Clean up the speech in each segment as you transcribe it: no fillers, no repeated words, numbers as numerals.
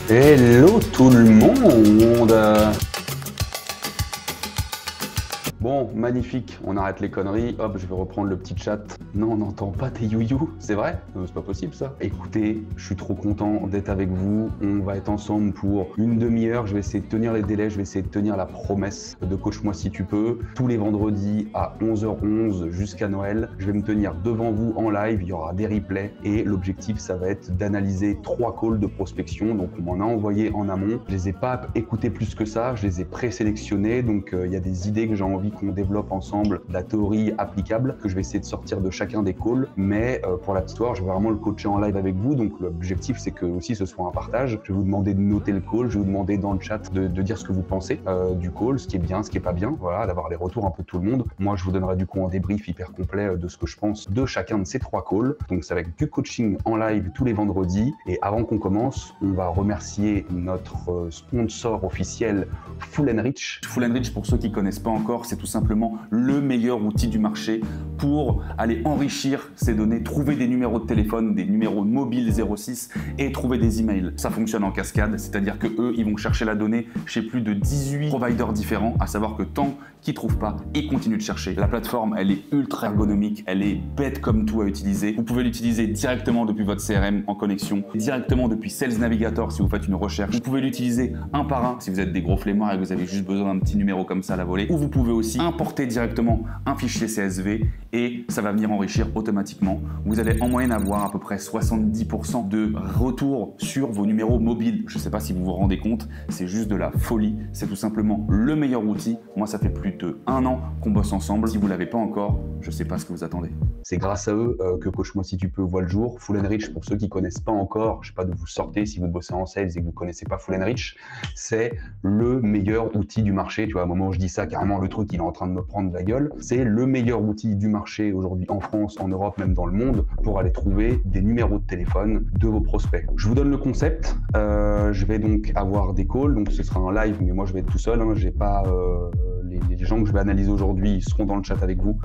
Hello tout le monde. Bon, magnifique, on arrête les conneries, hop, je vais reprendre le petit chat. Non, on n'entend pas tes you-you, c'est vrai? C'est pas possible ça. Écoutez, je suis trop content d'être avec vous, on va être ensemble pour une demi-heure, je vais essayer de tenir les délais, je vais essayer de tenir la promesse de Coach-moi si tu peux. Tous les vendredis à 11h11 jusqu'à Noël, je vais me tenir devant vous en live, il y aura des replays et l'objectif ça va être d'analyser 3 calls de prospection, donc on m'en a envoyé en amont. Je les ai pas écoutés plus que ça, je les ai présélectionnés, donc il y a des idées que j'ai envie qu'on développe ensemble, de la théorie applicable que je vais essayer de sortir de chacun des calls, mais pour la petite histoire, je vais vraiment le coacher en live avec vous, donc l'objectif c'est que aussi ce soit un partage. Je vais vous demander de noter le call, je vais vous demander dans le chat de dire ce que vous pensez du call, ce qui est bien, ce qui est pas bien, voilà, d'avoir les retours un peu de tout le monde. Moi je vous donnerai du coup un débrief hyper complet de ce que je pense de chacun de ces 3 calls, donc c'est avec du coaching en live tous les vendredis. Et avant qu'on commence, on va remercier notre sponsor officiel Full & Rich. Full & Rich, pour ceux qui ne connaissent pas encore, c'est tout simplement le meilleur outil du marché pour aller enrichir ces données, trouver des numéros de téléphone, des numéros mobiles 06 et trouver des emails. Ça fonctionne en cascade, c'est-à-dire que eux, ils vont chercher la donnée chez plus de 18 providers différents, à savoir que tant qu'ils ne trouvent pas, ils continuent de chercher. La plateforme, elle est ultra ergonomique, elle est bête comme tout à utiliser. Vous pouvez l'utiliser directement depuis votre CRM en connexion, directement depuis Sales Navigator si vous faites une recherche. Vous pouvez l'utiliser un par un si vous êtes des gros flemmards et que vous avez juste besoin d'un petit numéro comme ça à la volée. Ou vous pouvez aussi importer directement un fichier CSV et ça va venir enrichir automatiquement. Vous allez en moyenne avoir à peu près 70% de retour sur vos numéros mobiles. Je ne sais pas si vous vous rendez compte, c'est juste de la folie. C'est tout simplement le meilleur outil. Moi, ça fait plus de 1 an qu'on bosse ensemble. Si vous ne l'avez pas encore, je ne sais pas ce que vous attendez. C'est grâce à eux que Coach-moi si tu peux voit le jour. Full & Rich, pour ceux qui ne connaissent pas encore, je ne sais pas d'où vous sortez, si vous bossez en sales et que vous ne connaissez pas Full & Rich, c'est le meilleur outil du marché. Tu vois, à un moment où je dis ça, carrément le truc il est en train de me prendre la gueule. C'est le meilleur outil du marché aujourd'hui en France, en Europe, même dans le monde, pour aller trouver des numéros de téléphone de vos prospects. Je vous donne le concept. Je vais donc avoir des calls, donc ce sera un live, mais moi je vais être tout seul. J'ai pas les gens que je vais analyser aujourd'hui, ils seront dans le chat avec vous,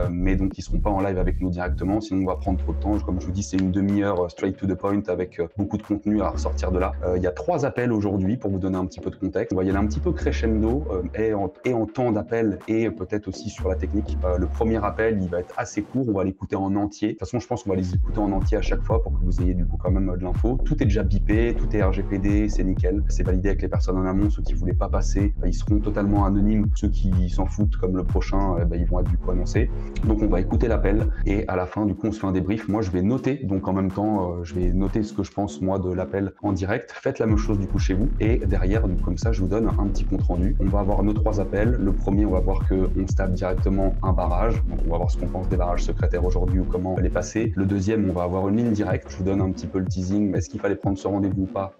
mais donc ils seront pas en live avec nous directement, sinon on va prendre trop de temps. Comme je vous dis, c'est une demi-heure straight to the point avec beaucoup de contenu à ressortir de là. Il y a 3 appels aujourd'hui pour vous donner un petit peu de contexte. On va y aller un petit peu crescendo et en temps d'appel et peut-être aussi sur la technique. Le premier appel, il va être assez court, on va l'écouter en entier. De toute façon, je pense qu'on va les écouter en entier à chaque fois pour que vous ayez du coup quand même de l'info. Tout est déjà bipé, tout est RGPD, c'est nickel. C'est validé avec les personnes en amont. Ceux qui voulaient pas passer, ils seront totalement anonymes. Ceux qui s'en foutent comme le prochain, ils vont être du coup annoncés. Donc on va écouter l'appel et à la fin, du coup, on se fait un débrief. Moi, je vais noter, donc en même temps, je vais noter ce que je pense moi de l'appel en direct. Faites la même chose du coup chez vous et derrière, donc, comme ça, je vous donne un petit compte rendu. On va avoir nos 3 appels. Le premier, on va voir qu'on se tape directement un barrage. Donc on va voir ce qu'on pense des barrages secrétaires aujourd'hui ou comment les passer. Le deuxième, on va avoir une ligne directe. Je vous donne un petit peu le teasing. Est-ce qu'il fallait prendre ce rendez-vous ou pas?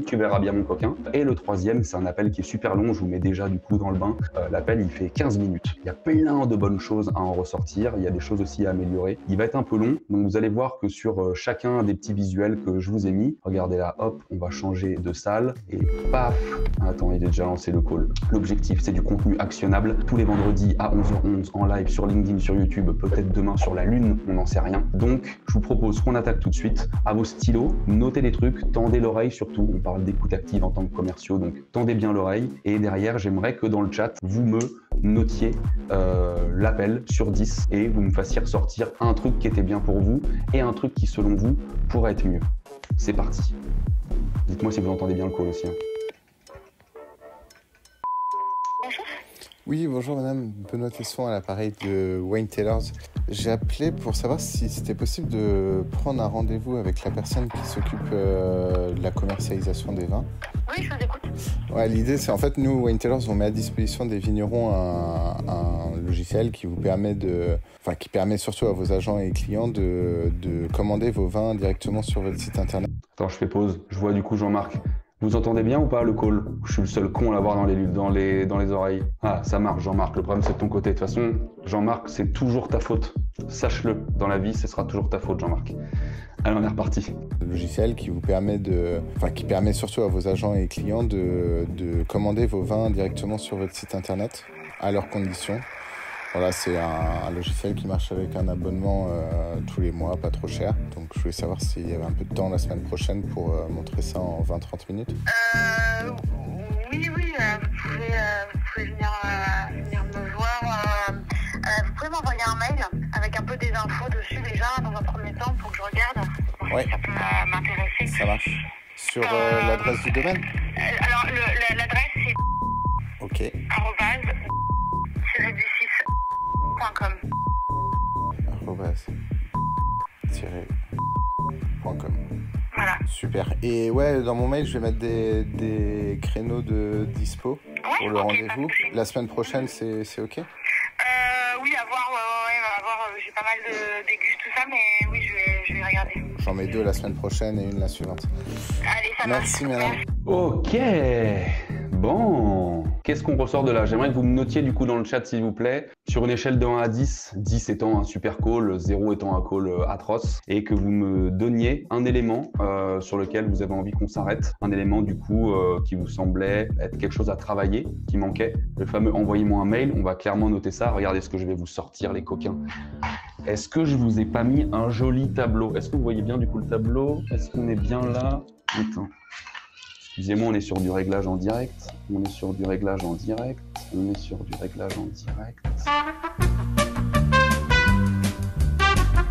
Tu verras bien mon coquin. Et le troisième, c'est un appel qui est super long. Je vous mets déjà du coup dans le bain. L'appel, il fait 15 minutes. Il y a plein de bonnes choses à en ressortir. Il y a des choses aussi à améliorer. Il va être un peu long. Donc vous allez voir que sur chacun des petits visuels que je vous ai mis, regardez là, hop, on va changer de salle et paf. Attends, il est déjà lancé le call. L'objectif, c'est du contenu actionnable tous les vendredis à 11h11 en live sur LinkedIn, sur YouTube, peut-être demain sur la Lune, on n'en sait rien. Donc, je vous propose qu'on attaque tout de suite. À vos stylos, notez les trucs, tendez l'oreille surtout. On parle d'écoute active en tant que commerciaux, donc tendez bien l'oreille. Et derrière, j'aimerais que dans le chat, vous me notiez l'appel sur 10 et vous me fassiez ressortir un truc qui était bien pour vous et un truc qui, selon vous, pourrait être mieux. C'est parti. Dites-moi si vous entendez bien le call aussi. Oui, bonjour madame, Benoît Tesson à l'appareil de Wayne Taylors. J'ai appelé pour savoir si c'était possible de prendre un rendez-vous avec la personne qui s'occupe de la commercialisation des vins. Oui, je vous écoute. Ouais, l'idée c'est en fait, nous, Wayne Taylors, on met à disposition des vignerons un logiciel qui vous permet qui permet surtout à vos agents et clients de commander vos vins directement sur votre site internet. Attends, je fais pause. Je vois du coup Jean-Marc. Vous entendez bien ou pas le call? Je suis le seul con à l'avoir dans les oreilles. Ah, ça marche Jean-Marc, le problème c'est de ton côté. De toute façon, Jean-Marc, c'est toujours ta faute. Sache-le, dans la vie, ce sera toujours ta faute Jean-Marc. Allez, on est reparti. Le logiciel qui vous permet qui permet surtout à vos agents et clients de commander vos vins directement sur votre site internet à leurs conditions. Voilà, c'est un logiciel qui marche avec un abonnement tous les mois, pas trop cher. Donc je voulais savoir s'il y avait un peu de temps la semaine prochaine pour montrer ça en 20-30 minutes. Oui, vous pouvez venir me voir. Vous pouvez m'envoyer un mail avec un peu des infos dessus déjà dans un premier temps pour que je regarde. Ouais. Ça peut m'intéresser. Ça marche. Sur l'adresse du domaine? Alors l'adresse c'est Ok. @-du6.com. @-.com. Voilà. Super. Et ouais, dans mon mail, je vais mettre des créneaux de dispo pour le rendez-vous. La semaine prochaine, c'est ok? Oui, à voir, j'ai pas mal d'égus, tout ça, mais oui, je vais regarder. J'en mets 2 la semaine prochaine et une la suivante. Allez, ça marche. Merci, madame. Ok, bon. Qu'est-ce qu'on ressort de là? J'aimerais que vous me notiez du coup dans le chat, s'il vous plaît, sur une échelle de 1 à 10, 10 étant un super call, 0 étant un call atroce, et que vous me donniez un élément sur lequel vous avez envie qu'on s'arrête, un élément du coup qui vous semblait être quelque chose à travailler, qui manquait. Le fameux envoyez-moi un mail, on va clairement noter ça. Regardez ce que je vais vous sortir, les coquins. Est-ce que je vous ai pas mis un joli tableau? Est-ce que vous voyez bien du coup le tableau? Est-ce qu'on est bien là? Putain. Excusez-moi, on est sur du réglage en direct. On est sur du réglage en direct. On est sur du réglage en direct.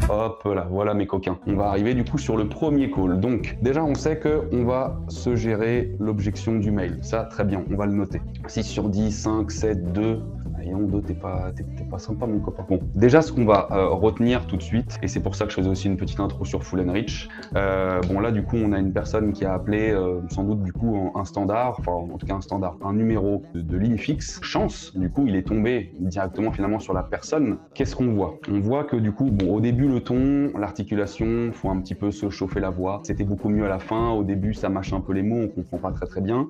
Hop là, voilà mes coquins. On va arriver du coup sur le premier call. Donc déjà on sait qu'on va se gérer l'objection du mail. Ça très bien, on va le noter. 6 sur 10, 5, 7, 2. Et en 2, t'es pas sympa mon copain. Bon, déjà ce qu'on va retenir tout de suite, et c'est pour ça que je faisais aussi une petite intro sur Full and Rich. Bon là du coup on a une personne qui a appelé sans doute du coup un standard, enfin en tout cas un standard, un numéro de ligne fixe. Chance, du coup il est tombé directement finalement sur la personne. Qu'est-ce qu'on voit? On voit que du coup, bon au début le ton, l'articulation, faut un petit peu se chauffer la voix. C'était beaucoup mieux à la fin. Au début ça mâche un peu les mots, on comprend pas très bien.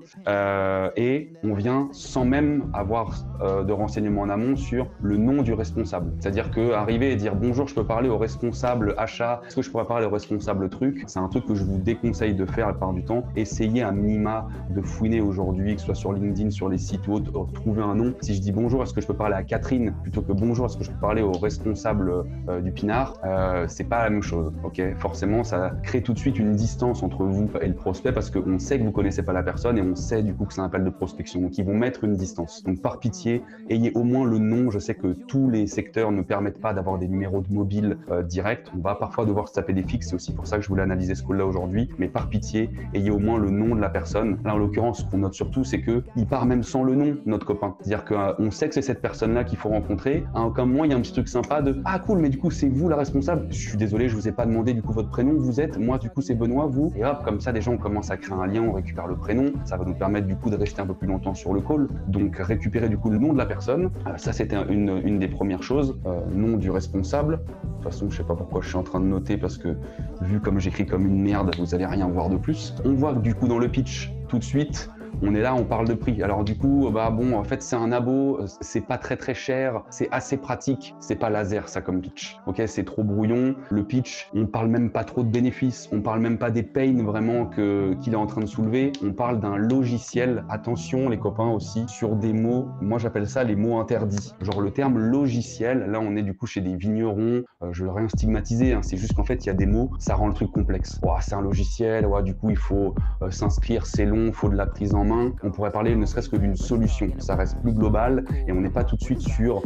Et on vient sans même avoir de renseignements en amont sur le nom du responsable. C'est-à-dire que arriver et dire bonjour, je peux parler au responsable achat, est-ce que je pourrais parler au responsable truc? C'est un truc que je vous déconseille de faire la plupart du temps. Essayez un minima de fouiner aujourd'hui, que ce soit sur LinkedIn, sur les sites ou autres, trouver un nom. Si je dis bonjour, est-ce que je peux parler à Catherine plutôt que bonjour, est-ce que je peux parler au responsable du Pinard, c'est pas la même chose. Ok, forcément, ça crée tout de suite une distance entre vous et le prospect parce qu'on sait que vous connaissez pas la personne et on sait du coup que c'est un appel de prospection. Donc ils vont mettre une distance. Donc par pitié, ayez au moins le nom. Je sais que tous les secteurs ne permettent pas d'avoir des numéros de mobile directs. On va parfois devoir se taper des fixes. C'est aussi pour ça que je voulais analyser ce call-là aujourd'hui. Mais par pitié, ayez au moins le nom de la personne. Là, en l'occurrence, ce qu'on note surtout, c'est qu'il part même sans le nom, notre copain. C'est-à-dire qu'on sait que c'est cette personne-là qu'il faut rencontrer. À aucun moment, il y a un petit truc sympa de « Ah cool, mais du coup, c'est vous la responsable. Je suis désolé, je vous ai pas demandé du coup votre prénom. Vous êtes, moi du coup, c'est Benoît, vous. » Et hop, comme ça, déjà, on commence à créer un lien, on récupère le prénom. Ça va nous permettre du coup de rester un peu plus longtemps sur le call. Donc, récupérer du coup le nom de la personne. Ça, c'était une des premières choses. Nom du responsable. De toute façon, je sais pas pourquoi je suis en train de noter parce que vu comme j'écris comme une merde, vous allez rien voir de plus. On voit que du coup dans le pitch, tout de suite, on est là, on parle de prix. Alors du coup, bon, en fait, c'est un abo, c'est pas très cher, c'est assez pratique, c'est pas laser ça comme pitch. Ok, c'est trop brouillon. Le pitch, on parle même pas trop de bénéfices, on parle même pas des pains vraiment qu'il est en train de soulever. On parle d'un logiciel. Attention les copains aussi sur des mots. Moi j'appelle ça les mots interdits. Genre le terme logiciel. Là, on est du coup chez des vignerons. Je veux rien stigmatiser. C'est juste qu'en fait, il y a des mots, ça rend le truc complexe. C'est un logiciel. Du coup, il faut s'inscrire, c'est long, il faut de la prise en main. On pourrait parler ne serait-ce que d'une solution. Ça reste plus global et on n'est pas tout de suite sur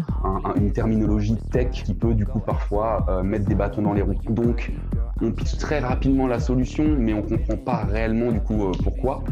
une terminologie tech qui peut du coup parfois mettre des bâtons dans les roues. Donc, on pitch très rapidement la solution, mais on comprend pas réellement du coup pourquoi.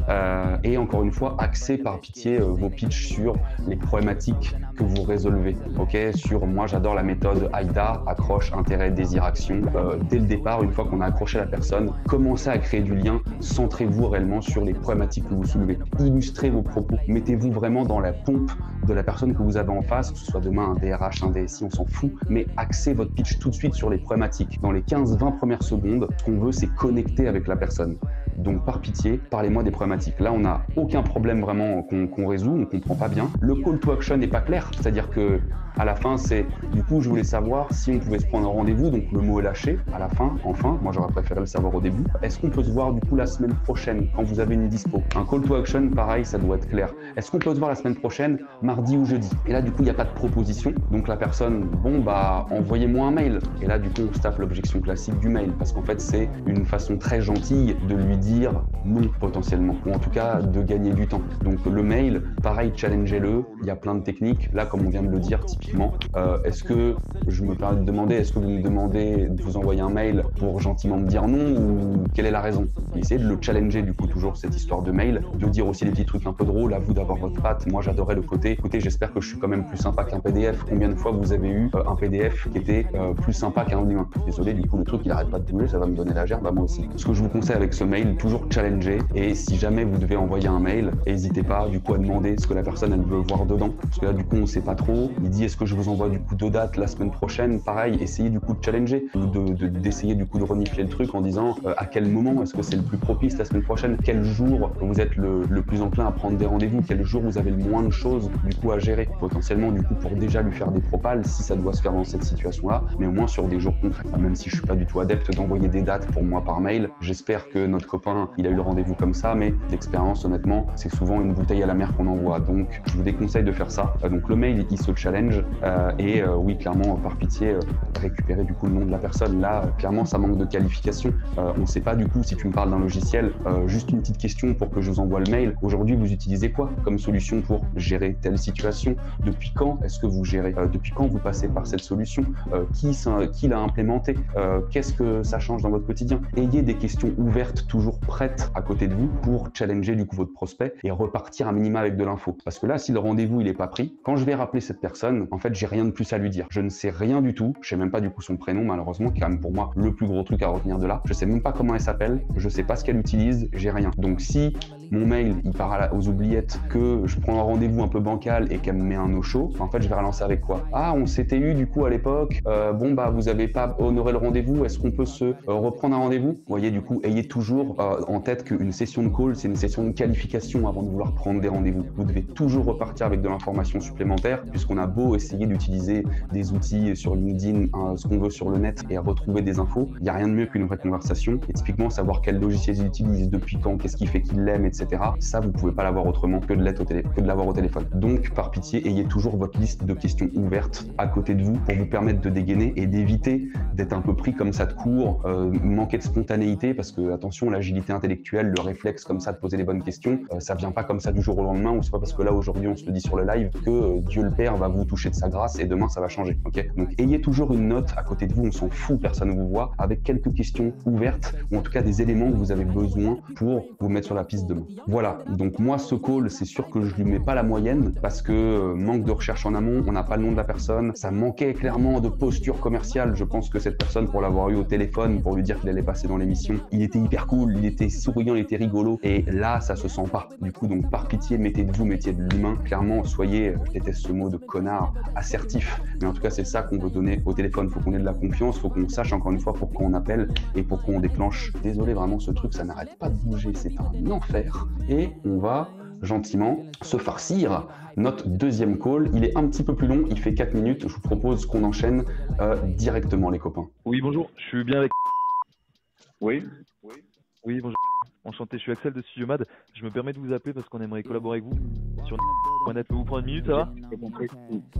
Et encore une fois, axez par pitié vos pitchs sur les problématiques que vous résolvez. Ok, sur moi j'adore la méthode AIDA, accroche, intérêt, désir, action. Dès le départ, une fois qu'on a accroché la personne, commencez à créer du lien, centrez-vous réellement sur les problématiques que vous soulevez. Illustrez vos propos, mettez-vous vraiment dans la pompe de la personne que vous avez en face, que ce soit demain un DRH, un DSI, on s'en fout, mais axez votre pitch tout de suite sur les problématiques. Dans les 15-20 premières secondes, ce qu'on veut, c'est connecter avec la personne. Donc par pitié, parlez-moi des problématiques. Là, on n'a aucun problème vraiment qu'on résout, on comprend pas bien. Le call to action n'est pas clair, c'est-à-dire que à la fin, c'est du coup, je voulais savoir si on pouvait se prendre un rendez-vous. Donc le mot est lâché. À la fin, enfin, moi j'aurais préféré le savoir au début. Est-ce qu'on peut se voir du coup la semaine prochaine quand vous avez une dispo? Un call to action, pareil, ça doit être clair. Est-ce qu'on peut se voir la semaine prochaine, mardi ou jeudi? Et là, du coup, il n'y a pas de proposition. Donc la personne, bon bah, envoyez-moi un mail. Et là, du coup, on se tape l'objection classique du mail parce qu'en fait, c'est une façon très gentille de lui dire non potentiellement, ou en tout cas de gagner du temps. Donc le mail, pareil, challengez-le. Il y a plein de techniques. Là, comme on vient de le dire, typiquement, est-ce que je me permets de demander, est-ce que vous me demandez de vous envoyer un mail pour gentiment me dire non, ou quelle est la raison? Essayez de le challenger du coup toujours cette histoire de mail, de dire aussi des petits trucs un peu drôles, à vous d'avoir votre patte. Moi j'adorais le côté, écoutez, j'espère que je suis quand même plus sympa qu'un PDF. Combien de fois vous avez eu un PDF qui était plus sympa qu'un humain? Désolé, du coup le truc il arrête pas de bouger, ça va me donner la gerbe à moi aussi. Ce que je vous conseille avec ce mail, toujours challenger, et si jamais vous devez envoyer un mail, n'hésitez pas du coup à demander ce que la personne elle veut voir dedans, parce que là du coup on sait pas trop. Il dit est-ce que je vous envoie du coup 2 dates la semaine prochaine? Pareil, essayez du coup de challenger, ou d'essayer du coup de renifler le truc en disant à quel moment est-ce que c'est le plus propice la semaine prochaine, quel jour vous êtes le plus enclin à prendre des rendez-vous, quel jour vous avez le moins de choses du coup à gérer, potentiellement du coup pour déjà lui faire des propals si ça doit se faire dans cette situation-là, mais au moins sur des jours concrets. Même si je suis pas du tout adepte d'envoyer des dates pour moi par mail, j'espère que notre copain il a eu le rendez-vous comme ça, mais d'expérience honnêtement c'est souvent une bouteille à la mer qu'on envoie, donc je vous déconseille de faire ça. Donc le mail il se challenge et oui clairement par pitié récupérer du coup le nom de la personne. Là clairement ça manque de qualification, on sait pas du coup si tu me parles d'un logiciel, juste une petite question pour que je vous envoie le mail. Aujourd'hui vous utilisez quoi comme solution pour gérer telle situation? Depuis quand est-ce que vous gérez? Depuis quand vous passez par cette solution? Qui l'a implémenté? Qu'est-ce que ça change dans votre quotidien? Ayez des questions ouvertes toujours prêtes à côté de vous pour challenger du coup votre prospect et repartir un minima avec de l'info. Parce que là si le rendez-vous il est pas pris, quand je vais rappeler cette personne, en fait j'ai rien de plus à lui dire. Je ne sais rien du tout, je sais même pas du coup son prénom malheureusement, qui est quand même pour moi le plus gros truc à retenir de là. Je sais même pas comment elle s'appelle, je sais pas ce qu'elle utilise, j'ai rien. Donc si mon mail il part aux oubliettes, que je prends un rendez-vous un peu bancal et qu'elle me met un no-show, en fait je vais relancer avec quoi? Ah, on s'était eu du coup à l'époque, bon bah vous avez pas honoré le rendez-vous, est-ce qu'on peut se reprendre un rendez-vous? Vous voyez, du coup ayez toujours en tête qu'une session de call c'est une session de qualification avant de vouloir prendre des rendez-vous. Vous devez toujours repartir avec de l'information supplémentaire, puisqu'on a beau essayer d'utiliser des outils sur LinkedIn, ce qu'on veut sur le net et à retrouver des infos, il n'y a rien de mieux qu'une vraie conversation, et typiquement savoir quel logiciel ils utilisent, depuis quand, qu'est-ce qui fait qu'ils l'aiment, etc. Ça vous pouvez pas l'avoir autrement que de l'avoir au téléphone. Donc par pitié ayez toujours votre liste de questions ouvertes à côté de vous pour vous permettre de dégainer et d'éviter d'être un peu pris comme ça de court, manquer de spontanéité, parce que attention, l'agilité intellectuelle, le réflexe comme ça de poser les bonnes questions, ça vient pas comme ça du jour au lendemain, ou c'est pas parce que là aujourd'hui on se le dit sur le live que Dieu le Père va vous toucher de sa grâce et demain ça va changer. Ok, donc ayez toujours une note à côté de vous, on s'en fout, personne ne vous voit, avec quelques questions ouvertes, ou en tout cas des éléments que vous avez besoin pour vous mettre sur la piste demain. Voilà, donc moi ce call c'est sûr que je lui mets pas la moyenne, parce que manque de recherche en amont, on n'a pas le nom de la personne, ça manquait clairement de posture commerciale. Je pense que cette personne, pour l'avoir eu au téléphone pour lui dire qu'il allait passer dans l'émission, il était hyper cool, il était souriant, il était rigolo, et là ça se sent pas. Du coup donc par pitié mettez de vous, mettez de l'humain, clairement soyez, je déteste ce mot de connard, assertif, mais en tout cas c'est ça qu'on veut donner au téléphone. Faut qu'on ait de la confiance, faut qu'on sache encore une fois pourquoi on appelle et pourquoi on déclenche. Désolé vraiment, ce truc ça n'arrête pas de bouger, c'est un enfer. Et on va gentiment se farcir notre deuxième call. Il est un petit peu plus long, il fait 4 minutes. Je vous propose qu'on enchaîne directement les copains. Oui, bonjour, je suis bien avec... Oui. Oui, bonjour. Enchanté, je suis Axel de Studio Mad. Je me permets de vous appeler parce qu'on aimerait collaborer avec vous sur Net. Peux vous prendre une minute, ça va?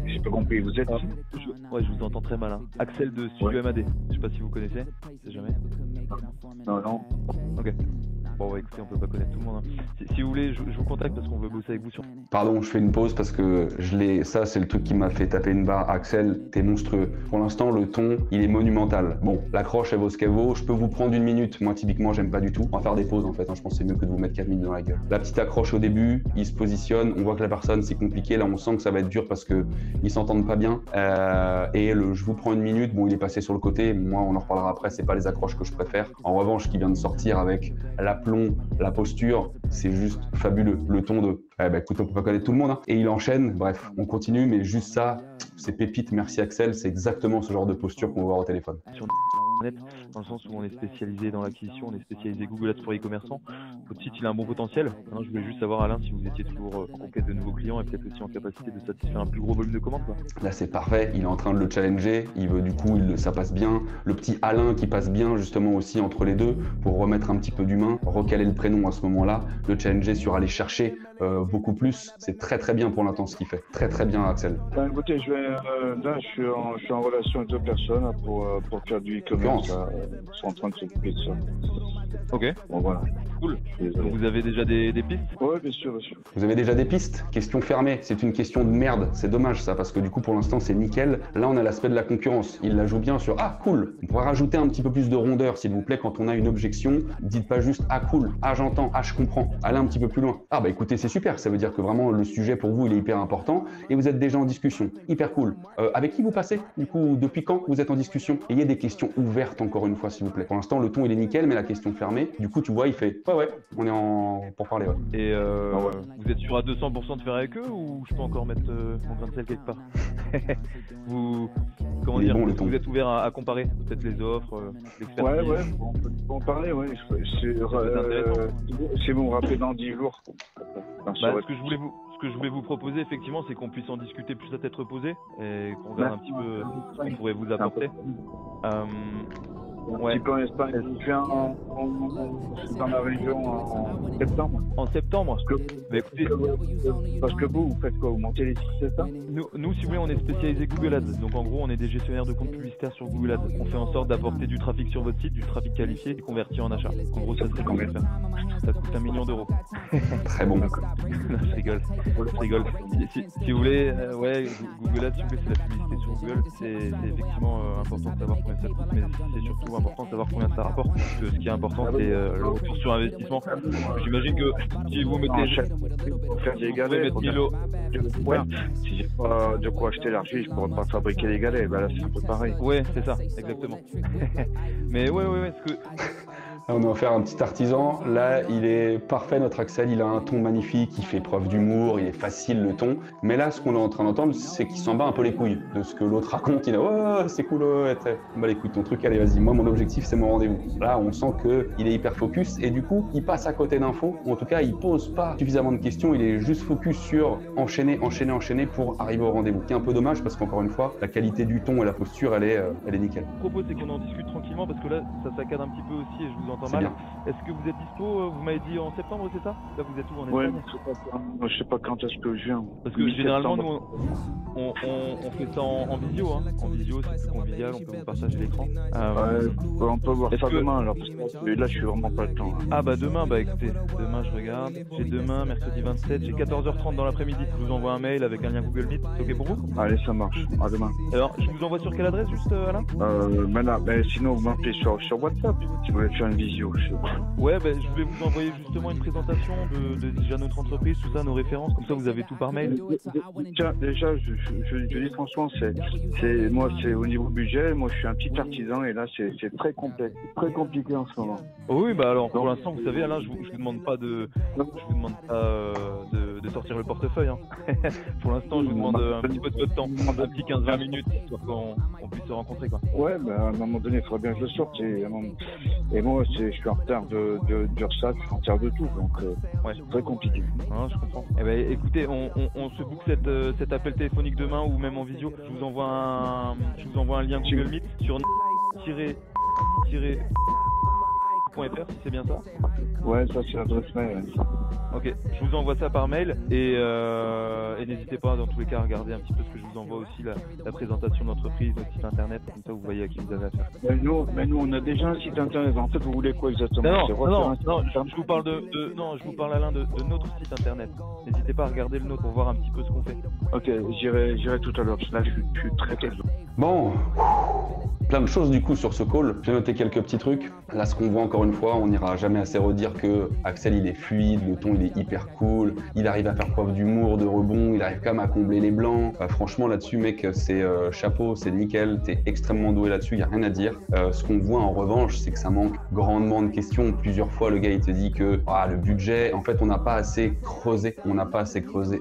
J'ai pas compris, vous êtes... Ouais, je vous entends très mal. Hein. Axel de Studio MAD. Je sais pas si vous connaissez, je sais jamais. Non. Ok. Bon, ouais, écoutez, on peut pas connaître tout le monde. Hein. Si vous voulez, je vous contacte parce qu'on veut bosser avec vous sur... Pardon, je fais une pause parce que ça c'est le truc qui m'a fait taper une barre. Axel, t'es monstrueux. Pour l'instant, le ton, il est monumental. Bon, l'accroche, elle vaut ce qu'elle vaut. Je peux vous prendre une minute. Moi, typiquement, j'aime pas du tout. On va faire des pauses en fait. Hein. Je pense que c'est mieux que de vous mettre 4 minutes dans la gueule. La petite accroche au début, il se positionne. On voit que la personne, c'est compliqué. Là, on sent que ça va être dur parce que ils s'entendent pas bien. Je vous prends une minute. Bon, il est passé sur le côté. Moi, on en reparlera après. C'est pas les accroches que je préfère. En revanche, qui vient de sortir avec l'aplomb, la posture, c'est juste fabuleux. Le ton de... écoute, on peut pas connaître tout le monde. Hein. Et il enchaîne. Bref, on continue. Mais juste ça, c'est pépite. Merci Axel. C'est exactement ce genre de posture qu'on va voir au téléphone. net, dans le sens où on est spécialisé dans l'acquisition, on est spécialisé Google Ads pour e-commerçants. Votre site, il a un bon potentiel. Maintenant, je voulais juste savoir, Alain, si vous étiez toujours en quête de nouveaux clients et peut-être aussi en capacité de satisfaire un plus gros volume de commandes, quoi. Là, c'est parfait. Il est en train de le challenger. Il veut, du coup, ça passe bien. Le petit Alain qui passe bien, justement, aussi entre les deux pour remettre un petit peu d'humain, recaler le prénom à ce moment-là, le challenger sur aller chercher beaucoup plus. C'est très, très bien pour l'instant ce qu'il fait. Très, très bien, Axel. Ben, écoutez, là, je suis en relation avec 2 personnes là, pour faire du e-commerce. Ils sont en train de s'occuper de ça. Ok. Bon, voilà. Cool. Vous avez déjà des pistes? Oui, bien sûr, bien sûr. Vous avez déjà des pistes? Question fermée. C'est une question de merde. C'est dommage ça, parce que du coup, pour l'instant, c'est nickel. Là, on a l'aspect de la concurrence. Il la joue bien sur « Ah, cool ». On pourrait rajouter un petit peu plus de rondeur, s'il vous plaît, quand on a une objection. Dites pas juste « Ah, cool »,« Ah, j'entends »,« Ah, je comprends ». Allez un petit peu plus loin. Ah, bah écoutez, c'est super. Ça veut dire que vraiment, le sujet pour vous, il est hyper important et vous êtes déjà en discussion. Hyper cool. Avec qui vous passez? Du coup, depuis quand vous êtes en discussion? Ayez des questions ouvertes, encore une fois, s'il vous plaît. Pour l'instant, le ton, il est nickel, mais la question fermée. Du coup, tu vois, il fait « Ouais, on est pour parler, ouais ». Et vous êtes sûr à 200% de faire avec eux ou je peux encore mettre mon grain de sel quelque part? Comment dire, bon, vous êtes ouvert à comparer peut-être les offres, l'expertise? Ouais, on peut en parler, ouais. C'est vous me rappelez dans 10 jours. Ce que je voulais vous proposer, effectivement, c'est qu'on puisse en discuter plus à tête reposée et qu'on verra un petit peu ce qu'on pourrait vous apporter. Un petit peu en Espagne. Je viens dans la région en septembre. En septembre? Écoutez, parce que vous faites quoi? Vous montez les sites, c'est ça? Nous, si vous voulez, on est spécialisé Google Ads. Donc en gros, on est des gestionnaires de comptes publicitaires sur Google Ads. On fait en sorte d'apporter du trafic sur votre site, du trafic qualifié et converti en achat. En gros, ça serait combien? Ça coûte 1 million d'euros. Très bon. Non, je rigole. Si vous voulez, Google Ads, si vous voulez, c'est la publicité sur Google. C'est effectivement important de savoir combien ça coûte, mais c'est surtout important de savoir combien ça rapporte. Parce que ce qui est important, c'est le retour sur investissement. J'imagine que si vous mettez... Faire des galets, si j'ai pas de quoi acheter l'argile, je pourrais pas fabriquer les galets. Ben là, c'est un peu pareil. Ouais, c'est ça, exactement. Mais ouais, ce que... On a offert un petit artisan. Là, il est parfait, notre Axel. Il a un ton magnifique, il fait preuve d'humour, il est facile le ton. Mais là, ce qu'on est en train d'entendre, c'est qu'il s'en bat un peu les couilles de ce que l'autre raconte. Il a « Oh, c'est cool, ouais, bah écoute, ton truc, allez, vas-y. Moi, mon objectif, c'est mon rendez-vous. » Là, on sent qu'il est hyper focus et du coup, il passe à côté d'infos. Ou en tout cas, il pose pas suffisamment de questions. Il est juste focus sur enchaîner pour arriver au rendez-vous. Qui est un peu dommage parce qu'encore une fois, la qualité du ton et la posture, elle est nickel. Le propos, c'est qu'on en discute tranquillement parce que là, ça saccade un petit peu aussi et je vous entends mal. Est-ce que vous êtes dispo? Vous m'avez dit en septembre, c'est ça? Là, vous êtes où en Espagne? Ouais, je sais pas quand est-ce que je viens. Parce que généralement, nous, on fait ça en visio. Hein. En visio, c'est plus convivial, on peut vous partager l'écran. On peut voir ça demain, alors, parce que là, je suis vraiment pas le temps. Ah bah demain, écoutez, demain, je regarde. J'ai demain, mercredi 27, j'ai 14h30 dans l'après-midi. Je vous envoie un mail avec un lien Google Meet. C'est ok pour vous? Allez, ça marche. À demain. Alors, je vous envoie sur quelle adresse, juste, Alain? Sinon, vous m'appelez sur WhatsApp, si vous voulez faire une visio. Ouais, je voulais vous envoyer justement une présentation de déjà notre entreprise, tout ça, nos références, comme ça vous avez tout par mail. Déjà, je dis franchement, c'est au niveau budget, moi je suis un petit artisan et là c'est très complexe, très compliqué en ce moment. Oh oui, alors pour l'instant, vous savez, Alain, je vous demande pas de sortir le portefeuille. Hein. Pour l'instant, je vous demande un petit peu de votre temps, un petit 15-20 minutes, pour qu'on puisse se rencontrer, quoi. Ouais, à un moment donné, il faudrait bien que je le sorte et moi, je suis en retard de ça, je suis en retard de tout, donc c'est très compliqué. Non, je comprends. Écoutez, on se book cet appel téléphonique demain ou même en visio. Je vous envoie un lien Google Meet sur .fr, si c'est bien ça? Ouais, ça c'est l'adresse mail. Ok, je vous envoie ça par mail et n'hésitez pas dans tous les cas à regarder un petit peu ce que je vous envoie aussi, la présentation de l'entreprise, notre site internet, comme ça vous voyez à qui vous avez affaire. Mais nous on a déjà un site internet, en fait vous voulez quoi exactement? Non, je vous parle je vous parle Alain de notre site internet. N'hésitez pas à regarder le nôtre pour voir un petit peu ce qu'on fait. Ok, j'irai tout à l'heure, là je suis très Bon, plein de choses du coup sur ce call. J'ai noté quelques petits trucs. Là, ce qu'on voit encore une fois, on n'ira jamais assez redire que Axel il est fluide, le ton il est hyper cool, il arrive à faire preuve d'humour, de rebond, il arrive quand même à combler les blancs. Franchement là-dessus mec, c'est chapeau, c'est nickel, t'es extrêmement doué là-dessus, il n'y a rien à dire. Ce qu'on voit en revanche, c'est que ça manque grandement de questions. Plusieurs fois le gars il te dit que le budget, en fait on n'a pas assez creusé,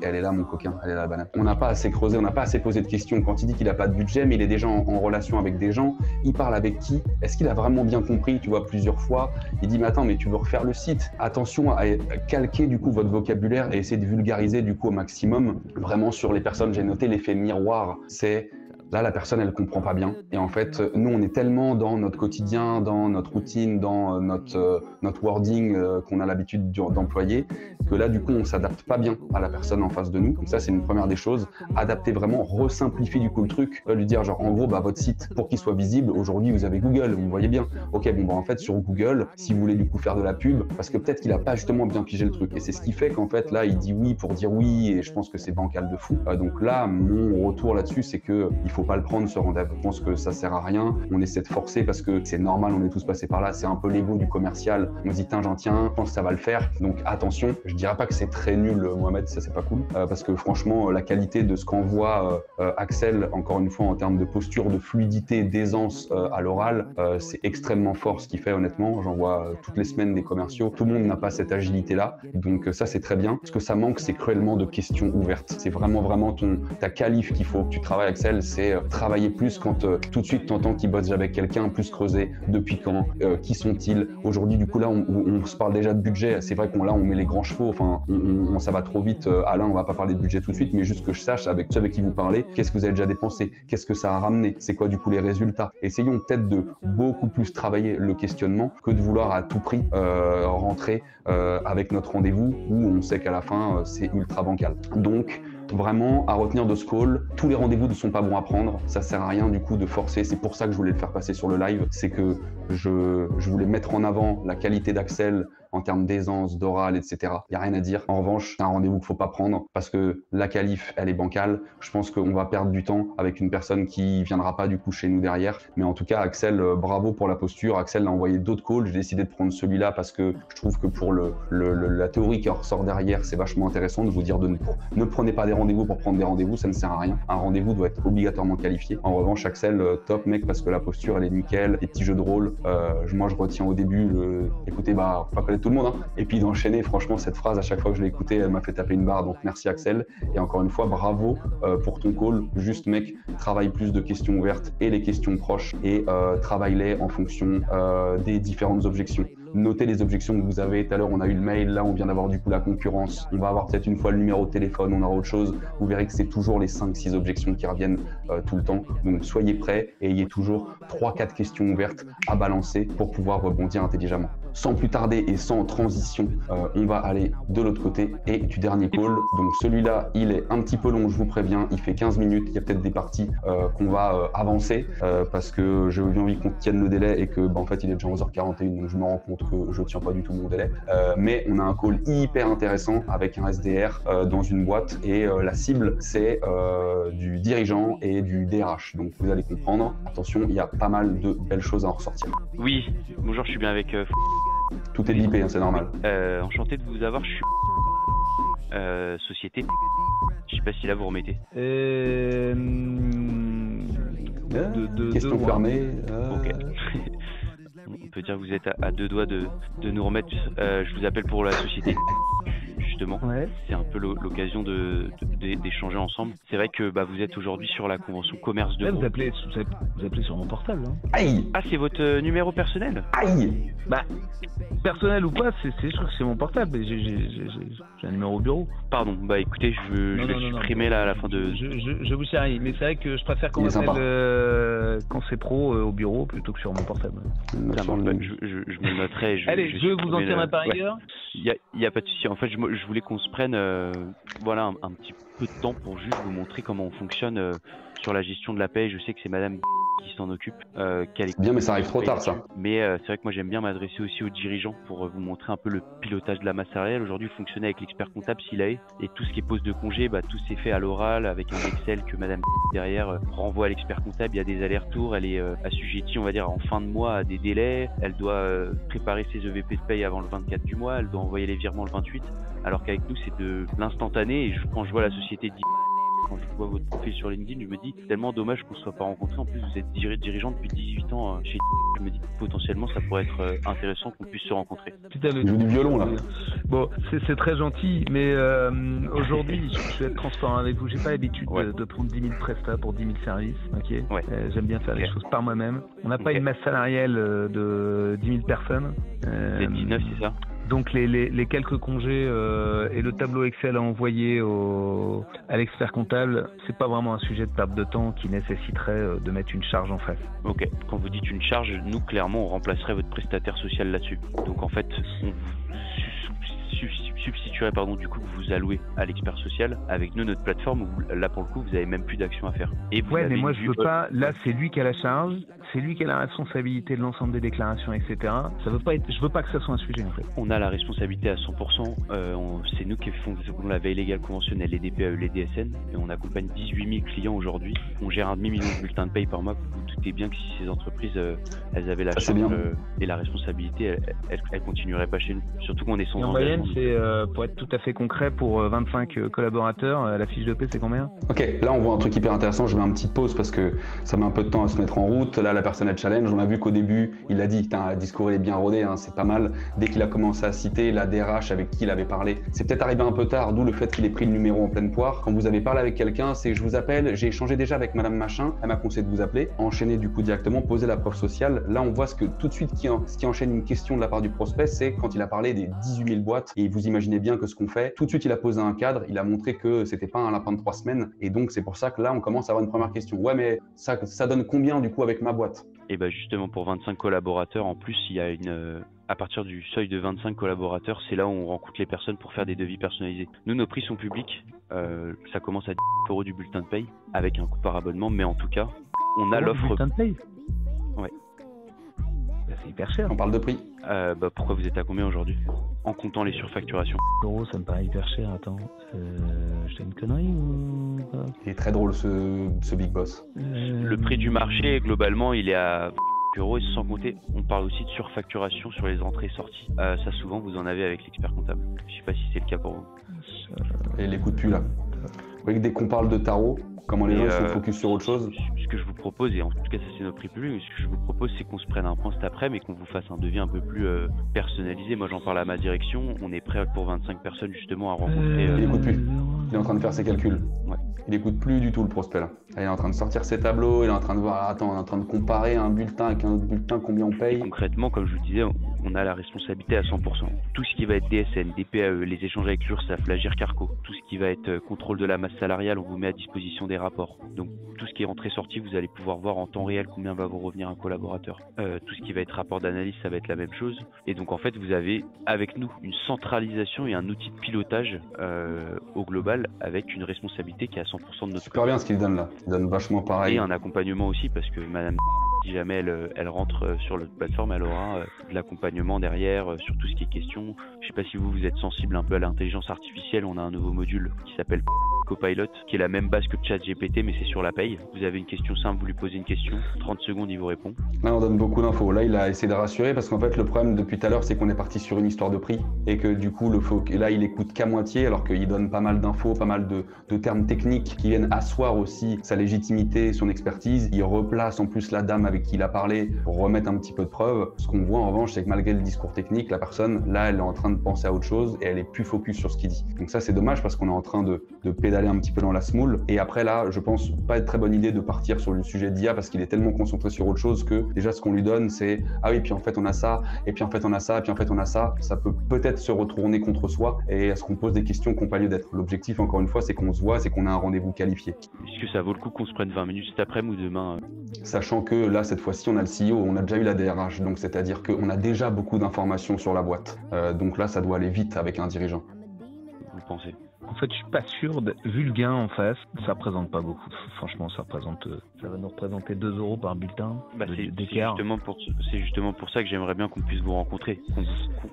elle est là mon coquin, elle est là la banane. On n'a pas assez creusé, on n'a pas assez posé de questions. Quand il dit qu'il n'a pas de budget, mais il est déjà en relation avec des gens Il parle avec qui? Est-ce qu'il a vraiment bien compris, tu vois, plusieurs fois? Il dit, mais attends, mais tu veux refaire le site? Attention à calquer du coup votre vocabulaire et essayer de vulgariser du coup au maximum. Vraiment sur les personnes, j'ai noté l'effet miroir. C'est là, la personne, elle comprend pas bien. Et en fait, nous, on est tellement dans notre quotidien, dans notre routine, dans notre wording qu'on a l'habitude d'employer, que là, du coup, on s'adapte pas bien à la personne en face de nous. Donc ça, c'est une première des choses. Adapter vraiment, resimplifier du coup le truc. Lui dire genre, en gros, bah, votre site, pour qu'il soit visible, aujourd'hui, vous avez Google, vous voyez bien. Ok, bon, bah, en fait, sur Google, si vous voulez du coup faire de la pub, parce que peut-être qu'il a pas justement bien pigé le truc. Et c'est ce qui fait qu'en fait, là, il dit oui pour dire oui, et je pense que c'est bancal de fou. Donc là, mon retour là-dessus, c'est que il faut pas le prendre ce rendez-vous. Je pense que ça sert à rien. On essaie de forcer parce que c'est normal, on est tous passés par là. C'est un peu l'ego du commercial. On se dit, tiens, j'en tiens, je pense que ça va le faire. Donc attention, je dirais pas que c'est très nul, Mohamed, ça c'est pas cool. Parce que franchement, la qualité de ce qu'envoie Axel, encore une fois, en termes de posture, de fluidité, d'aisance à l'oral, c'est extrêmement fort ce qu'il fait, honnêtement. J'en vois toutes les semaines des commerciaux. Tout le monde n'a pas cette agilité-là. Donc ça, c'est très bien. Ce que ça manque, c'est cruellement de questions ouvertes. C'est vraiment ta qualif qu'il faut que tu travailles, Axel. C'est travailler plus quand tout de suite tu entends qu'il bosse avec quelqu'un, plus creuser depuis quand, qui sont-ils. Aujourd'hui, du coup, là, on se parle déjà de budget. C'est vrai qu'on met les grands chevaux. Enfin, ça va trop vite. Alain, on va pas parler de budget tout de suite, mais juste que je sache avec ceux avec qui vous parlez, qu'est-ce que vous avez déjà dépensé, qu'est-ce que ça a ramené, c'est quoi du coup les résultats. Essayons peut-être de beaucoup plus travailler le questionnement que de vouloir à tout prix rentrer avec notre rendez-vous où on sait qu'à la fin c'est ultra bancal. Donc vraiment à retenir de ce call, tous les rendez-vous ne sont pas bons à prendre, ça sert à rien du coup de forcer. C'est pour ça que je voulais le faire passer sur le live, c'est que je voulais mettre en avant la qualité d'Axel en termes d'aisance, d'oral, etc. Il n'y a rien à dire. En revanche, c'est un rendez-vous qu'il ne faut pas prendre parce que la qualif, elle est bancale. Je pense qu'on va perdre du temps avec une personne qui ne viendra pas du coup chez nous derrière. Mais en tout cas, Axel, bravo pour la posture. Axel a envoyé d'autres calls. J'ai décidé de prendre celui-là parce que je trouve que pour la théorie qui ressort derrière, c'est vachement intéressant de vous dire ne prenez pas des rendez-vous pour prendre des rendez-vous, ça ne sert à rien. Un rendez-vous doit être obligatoirement qualifié. En revanche, Axel, top mec parce que la posture, elle est nickel. Les petits jeux de rôle, moi je retiens au début, écoutez, bah, faut pas connaître tout le monde, hein. Et puis d'enchaîner, franchement, cette phrase, à chaque fois que je l'ai écoutée, elle m'a fait taper une barre. Donc merci Axel. Et encore une fois, bravo pour ton call. Juste mec, travaille plus de questions ouvertes et les questions proches et travaille-les en fonction des différentes objections. Notez les objections que vous avez. Tout à l'heure, on a eu le mail. Là, on vient d'avoir du coup la concurrence. On va avoir peut-être une fois le numéro de téléphone. On aura autre chose. Vous verrez que c'est toujours les 5-6 objections qui reviennent tout le temps. Donc, soyez prêts et ayez toujours 3-4 questions ouvertes à balancer pour pouvoir rebondir intelligemment. Sans plus tarder et sans transition, on va aller de l'autre côté et du dernier call. Donc, celui-là, il est un petit peu long, je vous préviens. Il fait 15 minutes. Il y a peut-être des parties qu'on va avancer parce que j'ai envie qu'on tienne le délai et que, en fait, il est déjà 11h41. Donc, je me rends compte que je tiens pas du tout mon délai, mais on a un call hyper intéressant avec un SDR dans une boîte et la cible c'est du dirigeant et du DRH, donc vous allez comprendre, attention, il y a pas mal de belles choses à en ressortir. Oui, bonjour, je suis bien avec tout est bipé, hein, c'est normal. Enchanté de vous avoir, je suis société, je sais pas si là vous remettez. Question fermée. Ok. On peut dire que vous êtes à deux doigts de nous remettre. Je vous appelle pour la société, justement. Ouais. C'est un peu l'occasion d'échanger ensemble. C'est vrai que vous êtes aujourd'hui sur la convention commerce de vous appelez sur mon portable. Hein. Aïe. Ah, c'est votre numéro personnel? Aïe. Personnel ou pas, je crois que c'est mon portable. J'ai un numéro au bureau. Pardon, écoutez, je vais le supprimer là à la fin de... Je vous charrie, mais c'est vrai que je préfère qu'on m'appelle quand c'est pro au bureau plutôt que sur mon portable. Je me le noterai. Allez, je vous en tiendrai par ailleurs. Il y a pas de souci. En fait, je voulais qu'on se prenne voilà, un petit peu de temps pour juste vous montrer comment on fonctionne sur la gestion de la paie. Je sais que c'est madame qui s'en occupe. Bien, mais ça arrive trop tard, ça. Mais c'est vrai que moi, j'aime bien m'adresser aussi aux dirigeants pour vous montrer un peu le pilotage de la masse salariale. Aujourd'hui, vous fonctionnez avec l'expert comptable s'il a et tout ce qui est pause de congé, tout s'est fait à l'oral avec un Excel que madame derrière renvoie à l'expert comptable. Il y a des allers-retours. Elle est assujettie, on va dire, en fin de mois à des délais. Elle doit préparer ses EVP de paye avant le 24 du mois. Elle doit envoyer les virements le 28. Alors qu'avec nous, c'est de l'instantané. Et quand je vois la société quand je vois votre profil sur LinkedIn, je me dis tellement dommage qu'on ne soit pas rencontrés. En plus, vous êtes dirigeant depuis 18 ans chez. Je me dis potentiellement ça pourrait être intéressant qu'on puisse se rencontrer. Je joue du violon là. Bon, c'est très gentil, mais aujourd'hui, je vais être transparent avec vous. J'ai pas l'habitude de prendre 10 000 prestats pour 10 000 services. Ok. J'aime bien faire les choses par moi-même. On n'a pas une masse salariale de 10 000 personnes. Vous êtes 19, c'est ça? Donc les quelques congés et le tableau Excel à envoyer à l'expert comptable, c'est pas vraiment un sujet de perte de temps qui nécessiterait de mettre une charge en face. Ok, quand vous dites une charge, nous clairement on remplacerait votre prestataire social là-dessus. Donc en fait, on vous substituerait du coup que vous allouez à l'expert social avec nous notre plateforme où là pour le coup vous avez même plus d'action à faire. Et vous mais moi je veux pas, là c'est lui qui a la charge, c'est lui qui a la responsabilité de l'ensemble des déclarations, etc. Ça veut pas être, je veux pas que ça soit un sujet en fait. On a la responsabilité à 100%, c'est nous qui faisons la veille légale conventionnelle, les DPAE, les DSN, et on accompagne 18 000 clients aujourd'hui. On gère 1,5 million de bulletins de paye par mois. Vous vous doutez bien que si ces entreprises elles avaient la charge et la responsabilité, elles continueraient pas chez nous. Surtout qu'on est sans engagement. En moyenne, c'est pour être tout à fait concret, pour 25 collaborateurs, la fiche de paie c'est combien? Ok, là on voit un truc hyper intéressant, je mets un petit pause parce que ça met un peu de temps à se mettre en route. Là la personne elle challenge, on a vu qu'au début il a dit, le discours il est bien rodé, c'est pas mal. Dès qu'il a commencé à citer la DRH avec qui il avait parlé, c'est peut-être arrivé un peu tard, d'où le fait qu'il ait pris le numéro en pleine poire. Quand vous avez parlé avec quelqu'un, c'est je vous appelle, j'ai échangé déjà avec madame machin, elle m'a conseillé de vous appeler, enchaîner du coup directement, poser la preuve sociale. Là on voit ce que tout de suite ce qui enchaîne une question de la part du prospect, c'est quand il a parlé des 18 000 boîtes, et vous imaginez bien que ce qu'on fait, tout de suite il a posé un cadre, il a montré que c'était pas un lapin de 3 semaines, et donc c'est pour ça que là on commence à avoir une première question. Ouais, mais ça donne combien du coup avec ma boîte? Et justement pour 25 collaborateurs, en plus il y a à partir du seuil de 25 collaborateurs, c'est là où on rencontre les personnes pour faire des devis personnalisés. Nous, nos prix sont publics, ça commence à 10 € du bulletin de paye, avec un coût par abonnement, mais en tout cas, on a l'offre... Bulletin de paye? Ouais. C'est hyper cher. On parle de prix. Pourquoi vous êtes à combien aujourd'hui? En comptant les surfacturations. Euros, ça me paraît hyper cher, attends. Je fais une connerie ou pas? Il est très drôle ce Big Boss. Le prix du marché, globalement, il est à euros, et sans compter, on parle aussi de surfacturation sur les entrées et sorties. Ça, souvent, vous en avez avec l'expert comptable. Je sais pas si c'est le cas pour vous. Et les coups de pu là. Vous voyez que dès qu'on parle de tarot, comment les gens sont focus sur autre chose. Ce que je vous propose, et en tout cas ça c'est notre prix public, mais ce que je vous propose c'est qu'on se prenne un point cet après, mais qu'on vous fasse un devis un peu plus personnalisé. Moi j'en parle à ma direction, on est prêt pour 25 personnes justement à rencontrer... Il écoute plus, il est en train de faire ses calculs. Ouais. Il écoute plus du tout le prospect là. Il est en train de sortir ses tableaux, il est en train de voir, on est en train de comparer un bulletin avec un autre bulletin, combien on paye. Concrètement, comme je vous disais, on a la responsabilité à 100%. Tout ce qui va être DSN, DPAE, les échanges avec l'URSSAF, la GIRCARCO, tout ce qui va être contrôle de la masse salariale, on vous met à disposition des rapports. Donc tout ce qui est rentrée-sortie, vous allez pouvoir voir en temps réel combien va vous revenir un collaborateur. Tout ce qui va être rapport d'analyse, ça va être la même chose. Et donc en fait, vous avez avec nous une centralisation et un outil de pilotage au global avec une responsabilité qui est à 100% de notre... Super bien ce qu'il donne là, il donne vachement pareil. Et un accompagnement aussi parce que madame, si jamais elle rentre sur notre plateforme, elle aura de l'accompagnement derrière sur tout ce qui est question. Je sais pas si vous êtes sensible un peu à l'intelligence artificielle, on a un nouveau module qui s'appelle Copilot, qui est la même base que ChatGPT, mais c'est sur la paye. Vous avez une question simple, vous lui posez une question, 30 secondes, il vous répond. Là, on donne beaucoup d'infos. Là, il a essayé de rassurer parce qu'en fait, le problème depuis tout à l'heure, c'est qu'on est parti sur une histoire de prix et que du coup, là, il écoute qu'à moitié alors qu'il donne pas mal d'infos, pas mal de termes techniques qui viennent asseoir aussi sa légitimité, son expertise. Il replace en plus la dame avec qui il a parlé pour remettre un petit peu de preuves. Ce qu'on voit en revanche, c'est que malgré le discours technique, la personne, là, elle est en train de penser à autre chose et elle est plus focus sur ce qu'il dit. Donc ça, c'est dommage parce qu'on est en train de pédaler un petit peu dans la semoule. Et après, là, je pense pas être très bonne idée de partir sur le sujet d'IA parce qu'il est tellement concentré sur autre chose que déjà, ce qu'on lui donne, c'est « Ah oui, puis en fait, on a ça, et puis en fait, on a ça, et puis en fait, on a ça ». Ça peut peut-être se retourner contre soi et à ce qu'on pose des questions qui n'ont pas lieu d'être. L'objectif, encore une fois, c'est qu'on se voit, c'est qu'on a un rendez-vous qualifié. Est-ce que ça vaut le coup qu'on se prenne 20 minutes cet après-midi ou demain Sachant que là, cette fois-ci, on a le CEO, on a déjà eu la DRH, donc c'est-à-dire qu'on a déjà beaucoup d'informations sur la boîte. Donc là, ça doit aller vite avec un dirigeant. Vous pensez ? En fait, je suis pas sûr, vu le gain en face, ça représente pas beaucoup. Franchement, ça va nous représenter 2 € par bulletin d'écart. C'est justement pour ça que j'aimerais bien qu'on puisse vous rencontrer.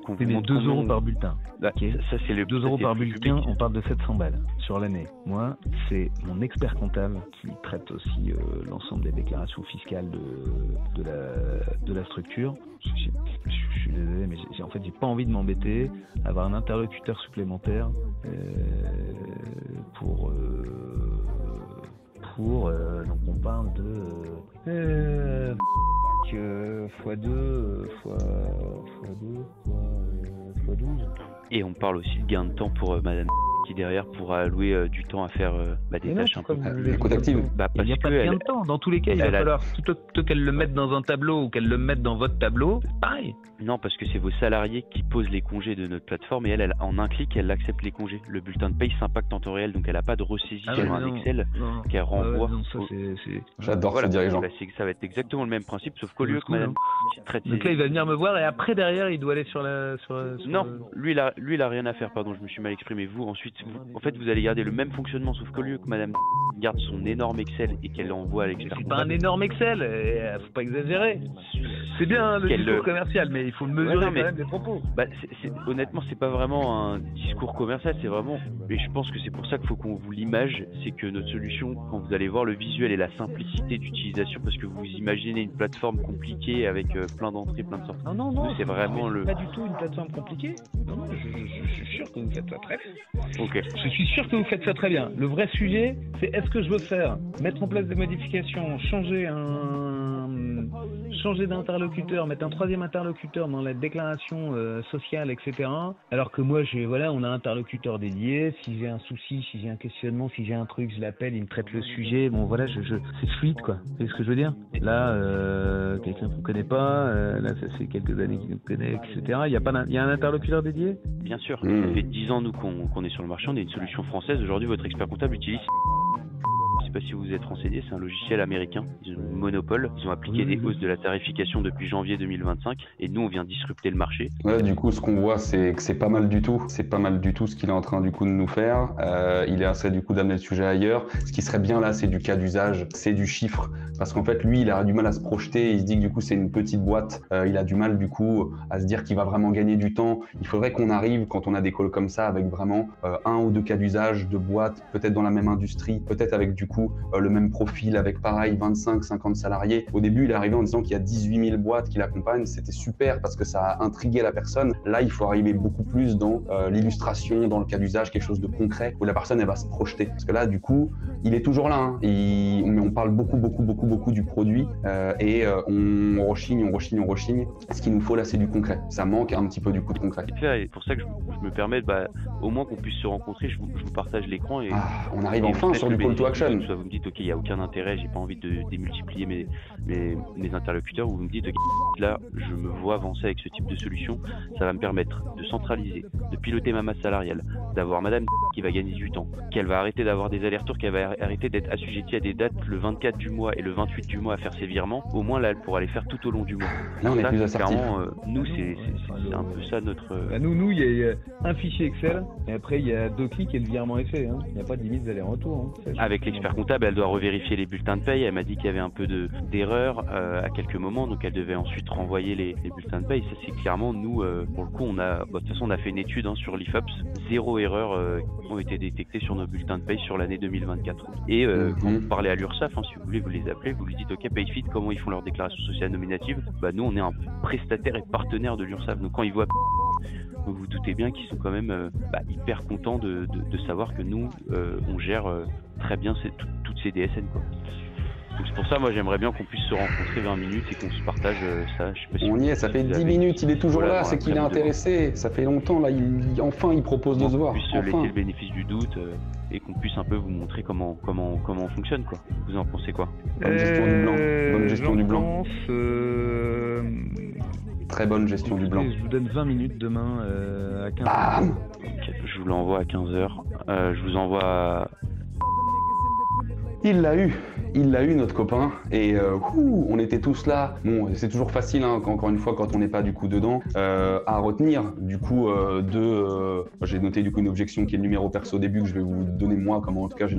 Qu'on vous montre 2 € par bulletin. Okay. Ça, c'est le 2 € par bulletin, on parle de 700 balles sur l'année. Moi, c'est mon expert comptable qui traite aussi l'ensemble des déclarations fiscales de la structure. Je suis désolé, mais en fait, j'ai pas envie de m'embêter, avoir un interlocuteur supplémentaire pour pour, donc on parle de x2, x 12. Et on parle aussi de gain de temps pour madame qui derrière pourra allouer du temps à faire des tâches un peu plus actives. Il n'y a pas de gain de temps. Dans tous les cas, il va falloir, plutôt qu'elle le mette dans un tableau ou qu'elle le mette dans votre tableau, c'est pareil. Non, parce que c'est vos salariés qui posent les congés de notre plateforme et elle en un clic, elle accepte les congés. Le bulletin de paye s'impacte en temps réel, donc elle n'a pas de ressaisie sur un Excel qu'elle renvoie. J'adore ce dirigeant. Ça va être exactement le même principe, sauf qu'au lieu que madame traite donc là, il va venir me voir et après, derrière, il doit aller sur la... Non, lui, il a rien à faire, pardon, je me suis mal exprimé. Vous, ensuite, en fait, vous allez garder le même fonctionnement, sauf qu'au lieu que madame garde son énorme Excel et qu'elle l'envoie à l'expert. C'est pas un énorme Excel, faut pas exagérer. C'est bien le discours commercial, mais il faut le mesurer quand même des propos. Honnêtement, c'est pas vraiment un discours commercial, c'est vraiment, et je pense que c'est pour ça qu'il faut qu'on vous l'image, c'est que notre solution, quand vous allez voir le visuel et la simplicité d'utilisation, parce que vous imaginez une plateforme compliquée avec plein d'entrées, plein de sorties. Non, c'est vraiment pas du tout une plateforme compliquée. Non, je suis sûr que vous faites ça très bien. Ok. Je suis sûr que vous faites ça très bien. Le vrai sujet, c'est est-ce que je veux faire mettre en place des modifications, changer d'interlocuteur, mettre un troisième interlocuteur dans la déclaration sociale, etc. Alors que moi, on a un interlocuteur dédié. Si j'ai un souci, si j'ai un questionnement, si j'ai un truc, je l'appelle, il me traite le sujet. Bon, voilà, c'est fluide, quoi. C'est ce que je veux dire. Là, quelqu'un ne vous connaît pas. Là, ça fait quelques années qu'il nous connaît, etc. Il y a un interlocuteur dédié ? Bien sûr. Ça fait 10 ans, nous, qu'on est sur le marché. On est une solution française. Aujourd'hui, votre expert comptable utilise... Je ne sais pas si vous vous êtes renseigné, c'est un logiciel américain, ils ont un monopole, ils ont appliqué des hausses de la tarification depuis janvier 2025 et nous on vient disrupter le marché. Ouais, du coup ce qu'on voit c'est que c'est pas mal du tout, ce qu'il est en train du coup de nous faire. Il essaie du coup d'amener le sujet ailleurs. Ce qui serait bien là c'est du cas d'usage, c'est du chiffre, parce qu'en fait lui il a du mal à se projeter, il se dit que du coup c'est une petite boîte, il a du mal du coup à se dire qu'il va vraiment gagner du temps. Il faudrait qu'on arrive quand on a des calls comme ça avec vraiment un ou deux cas d'usage de boîtes, peut-être dans la même industrie, peut-être avec du coup le même profil avec pareil 25-50 salariés. Au début il est arrivé en disant qu'il y a 18 000 boîtes qui l'accompagnent, c'était super parce que ça a intrigué la personne. Là il faut arriver beaucoup plus dans l'illustration, dans le cas d'usage, quelque chose de concret où la personne elle va se projeter. Parce que là du coup il est toujours là, hein. On parle beaucoup du produit et on rechigne. Ce qu'il nous faut là c'est du concret. Ça manque un petit peu du coup de concret. C'est pour ça que je me permets au moins qu'on puisse se rencontrer, je vous partage l'écran et on arrive enfin sur du call to action. Soit vous me dites ok il n'y a aucun intérêt, j'ai pas envie de démultiplier mes interlocuteurs, ou vous me dites ok là je me vois avancer avec ce type de solution, ça va me permettre de centraliser, de piloter ma masse salariale, d'avoir madame qui va gagner du temps, qu'elle va arrêter d'avoir des allers-retours, qu'elle va arrêter d'être assujettie à des dates le 24 du mois et le 28 du mois à faire ses virements. Au moins là elle pourra les faire tout au long du mois. Là on est plus assertif. Nous c'est un peu ça notre... Nous il y a un fichier Excel et après il y a 2 clics et le virement est fait, hein. Il n'y a pas de limite d'aller-retour, hein. Avec l'expert comptable elle doit revérifier les bulletins de paye, elle m'a dit qu'il y avait un peu d'erreur à quelques moments, donc elle devait ensuite renvoyer les bulletins de paye. Ça c'est clairement nous, pour le coup de toute façon on a fait une étude sur l'IFOPS, 0 erreurs ont été détectées sur nos bulletins de paye sur l'année 2024. Et quand vous parlez à l'URSSAF, si vous voulez vous les appelez, vous lui dites ok PayFit comment ils font leur déclaration sociale nominative, nous on est un prestataire et partenaire de l'URSSAF, donc quand ils voient vous vous doutez bien qu'ils sont quand même hyper contents de savoir que nous on gère très bien toutes ces DSN quoi. Donc c'est pour ça moi j'aimerais bien qu'on puisse se rencontrer 20 minutes et qu'on se partage ça. Je sais pas si on y est, ça fait 10 minutes, il est toujours là, c'est qu'il est intéressé, ça fait longtemps là, il propose de se voir. Qu'on puisse laisser le bénéfice du doute et qu'on puisse un peu vous montrer comment on fonctionne quoi. Vous en pensez quoi? Bonne gestion du blanc. Très bonne gestion du blanc. Je vous donne 20 minutes demain à 15h. Bam okay, je vous l'envoie à 15h. Je vous envoie Il l'a eu notre copain et on était tous là. Bon, c'est toujours facile encore une fois quand on n'est pas du coup dedans à retenir. Du coup j'ai noté du coup une objection qui est le numéro perso au début que je vais vous donner moi, comment en tout cas j'ai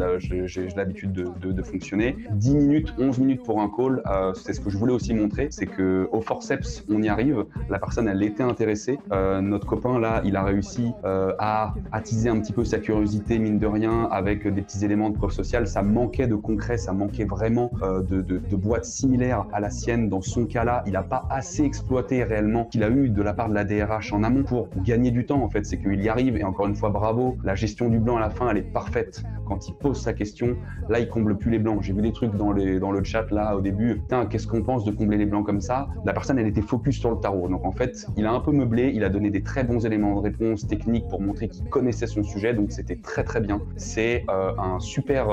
l'habitude de fonctionner. 10 minutes, 11 minutes pour un call, c'est ce que je voulais aussi montrer, c'est que au forceps on y arrive. La personne elle était intéressée. Notre copain là il a réussi à attiser un petit peu sa curiosité mine de rien avec des petits éléments de preuve sociale. Ça manquait de concret, ça manquait vraiment de boîtes similaires à la sienne. Dans son cas-là, il n'a pas assez exploité réellement qu'il a eu de la part de la DRH en amont pour gagner du temps. En fait, c'est qu'il y arrive et encore une fois, bravo. La gestion du blanc à la fin, elle est parfaite. quand il pose sa question, là, il comble plus les blancs. J'ai vu des trucs dans le chat, là, au début. Putain, qu'est-ce qu'on pense de combler les blancs comme ça? La personne, elle était focus sur le tarot. Donc, en fait, il a un peu meublé, il a donné des très bons éléments de réponse techniques pour montrer qu'il connaissait son sujet. Donc, c'était très, très bien. C'est un super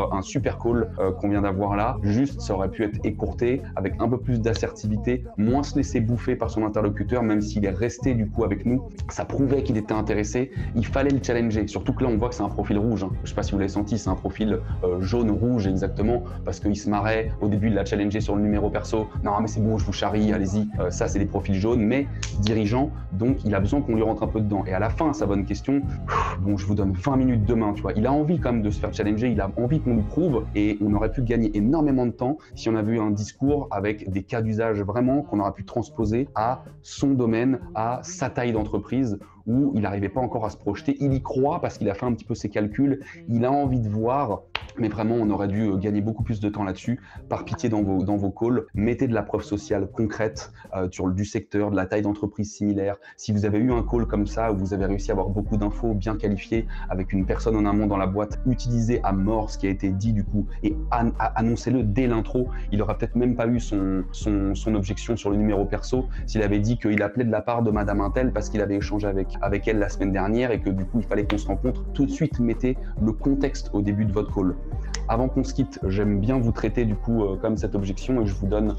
call qu'on vient d'avoir là. Juste, ça aurait pu être écourté avec un peu plus d'assertivité, moins se laisser bouffer par son interlocuteur, même s'il est resté du coup avec nous. Ça prouvait qu'il était intéressé. Il fallait le challenger. Surtout que là, on voit que c'est un profil rouge. Hein. Je sais pas si vous l'avez senti, c'est un profil jaune-rouge exactement, parce qu'il se marrait. Au début, il l'a challengé sur le numéro perso. Non, mais c'est bon, je vous charrie, allez-y. Ça, c'est des profils jaunes, mais dirigeant. Donc, il a besoin qu'on lui rentre un peu dedans. Et à la fin, sa bonne question, bon, je vous donne 20 minutes demain, tu vois. Il a envie quand même de se faire challenger. Il a envie qu'on lui prouve, et on aurait pu gagner énormément de temps si on avait eu un discours avec des cas d'usage vraiment qu'on aurait pu transposer à son domaine, à sa taille d'entreprise, où il n'arrivait pas encore à se projeter. Il y croit parce qu'il a fait un petit peu ses calculs, il a envie de voir, mais vraiment on aurait dû gagner beaucoup plus de temps là-dessus. Par pitié, dans vos calls, mettez de la preuve sociale concrète sur du secteur, de la taille d'entreprise similaire. Si vous avez eu un call comme ça, où vous avez réussi à avoir beaucoup d'infos bien qualifiées avec une personne en amont dans la boîte, utilisez à mort ce qui a été dit du coup et annoncez-le dès l'intro. Il aura peut-être même pas eu son objection sur le numéro perso s'il avait dit qu'il appelait de la part de Madame Intel parce qu'il avait échangé avec elle la semaine dernière et que du coup il fallait qu'on se rencontre. Tout de suite, mettez le contexte au début de votre call. Avant qu'on se quitte, j'aime bien vous traiter du coup comme cette objection et je vous donne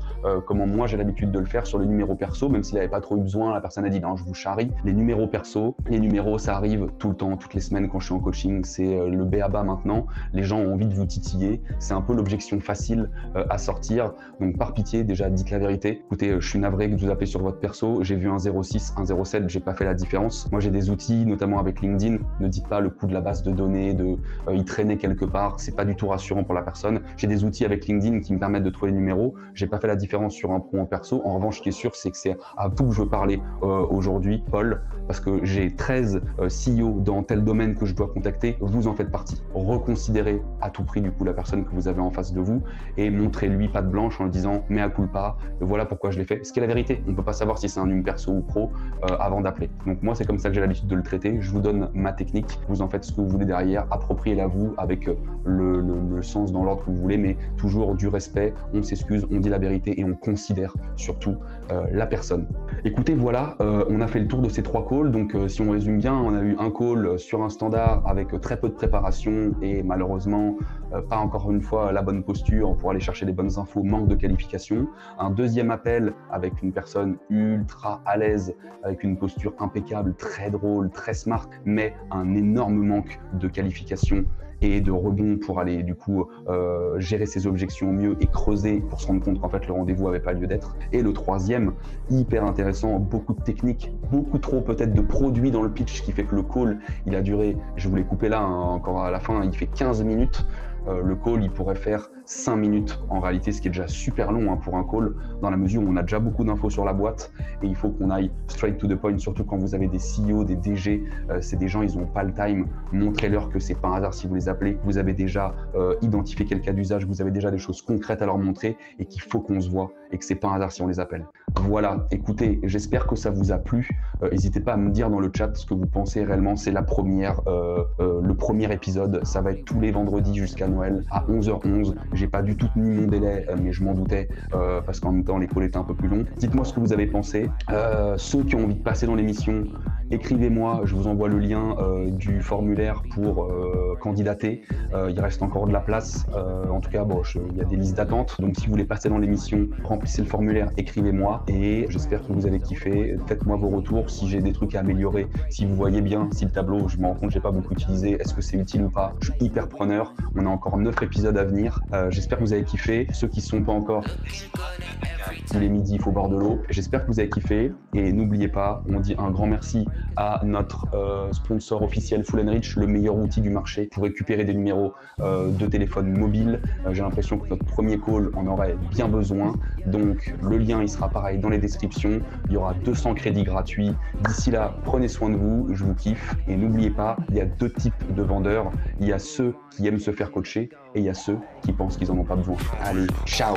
comment moi j'ai l'habitude de le faire sur le numéro perso, même s'il n'avait pas trop eu besoin, la personne a dit non, je vous charrie. Les numéros perso, les numéros ça arrive tout le temps, toutes les semaines quand je suis en coaching, c'est le b.a-ba maintenant. Les gens ont envie de vous titiller, c'est un peu l'objection facile à sortir. Donc par pitié, déjà dites la vérité. Écoutez, je suis navré que vous appelez sur votre perso, j'ai vu un 06, un 07, j'ai pas fait la différence. Moi j'ai des outils, notamment avec LinkedIn. Ne dites pas le coût de la base de données, il traînait quelque part, c'est pas du tout rassurant pour la personne. J'ai des outils avec LinkedIn qui me permettent de trouver les numéros. J'ai pas fait la différence sur un pro en perso. En revanche, ce qui est sûr, c'est que c'est à vous que je veux parler aujourd'hui, Paul, parce que j'ai 13 CEO dans tel domaine que je dois contacter. Vous en faites partie. Reconsidérez à tout prix du coup la personne que vous avez en face de vous et montrez-lui patte blanche en lui disant mea culpa, voilà pourquoi je l'ai fait. Ce qui est la vérité. On peut pas savoir si c'est un numéro perso ou pro avant d'appeler. Donc moi, c'est comme ça que j'ai l'habitude de le traiter. Je vous donne ma technique. Vous en faites ce que vous voulez derrière. Appropriez-la vous avec le sens dans l'ordre que vous voulez, mais toujours du respect. On s'excuse, on dit la vérité et on considère surtout la personne. Écoutez, voilà, on a fait le tour de ces 3 calls. Donc si on résume bien, on a eu un call sur un standard avec très peu de préparation et malheureusement pas encore une fois la bonne posture pour aller chercher les bonnes infos, manque de qualification. Un deuxième appel avec une personne ultra à l'aise, avec une posture impeccable, très drôle, très smart, mais un énorme manque de qualification et de rebond pour aller du coup gérer ses objections au mieux et creuser pour se rendre compte qu'en fait le rendez-vous n'avait pas lieu d'être. Et le troisième, hyper intéressant, beaucoup de techniques, beaucoup trop peut-être de produits dans le pitch, qui fait que le call il a duré, je vous l'ai coupé là encore à la fin, il fait 15 minutes. Le call, il pourrait faire 5 minutes en réalité, ce qui est déjà super long pour un call, dans la mesure où on a déjà beaucoup d'infos sur la boîte et il faut qu'on aille straight to the point, surtout quand vous avez des CEO, des DG, c'est des gens, ils n'ont pas le time. Montrez-leur que c'est pas un hasard si vous les appelez, vous avez déjà identifié quel cas d'usage, vous avez déjà des choses concrètes à leur montrer et qu'il faut qu'on se voit et que c'est pas un hasard si on les appelle. Voilà, écoutez, j'espère que ça vous a plu. N'hésitez pas à me dire dans le chat ce que vous pensez réellement. C'est le premier épisode, ça va être tous les vendredis jusqu'à Noël à 11h11. J'ai pas du tout tenu mon délai, mais je m'en doutais parce qu'en même temps les calls étaient un peu plus longs. Dites-moi ce que vous avez pensé. Ceux qui ont envie de passer dans l'émission, écrivez-moi, je vous envoie le lien du formulaire pour candidater. Il reste encore de la place. En tout cas, bon, il y a des listes d'attente. Donc si vous voulez passer dans l'émission, remplissez le formulaire, écrivez-moi et j'espère que vous avez kiffé. Faites-moi vos retours si j'ai des trucs à améliorer. Si vous voyez bien, si le tableau, je me rends compte, j'ai pas beaucoup utilisé, est-ce que c'est utile ou pas? Je suis hyper preneur. On a encore 9 épisodes à venir. J'espère que vous avez kiffé. Ceux qui ne sont pas encore, il est midi, il faut boire de l'eau. J'espère que vous avez kiffé et n'oubliez pas, on dit un grand merci à notre sponsor officiel Full & Rich, le meilleur outil du marché pour récupérer des numéros de téléphone mobile. J'ai l'impression que notre premier call en aurait bien besoin. Donc le lien il sera pareil dans les descriptions. Il y aura 200 crédits gratuits. D'ici là, prenez soin de vous, je vous kiffe. Et n'oubliez pas, il y a 2 types de vendeurs. Il y a ceux qui aiment se faire coacher et il y a ceux qui pensent qu'ils n'en ont pas besoin. Allez, ciao!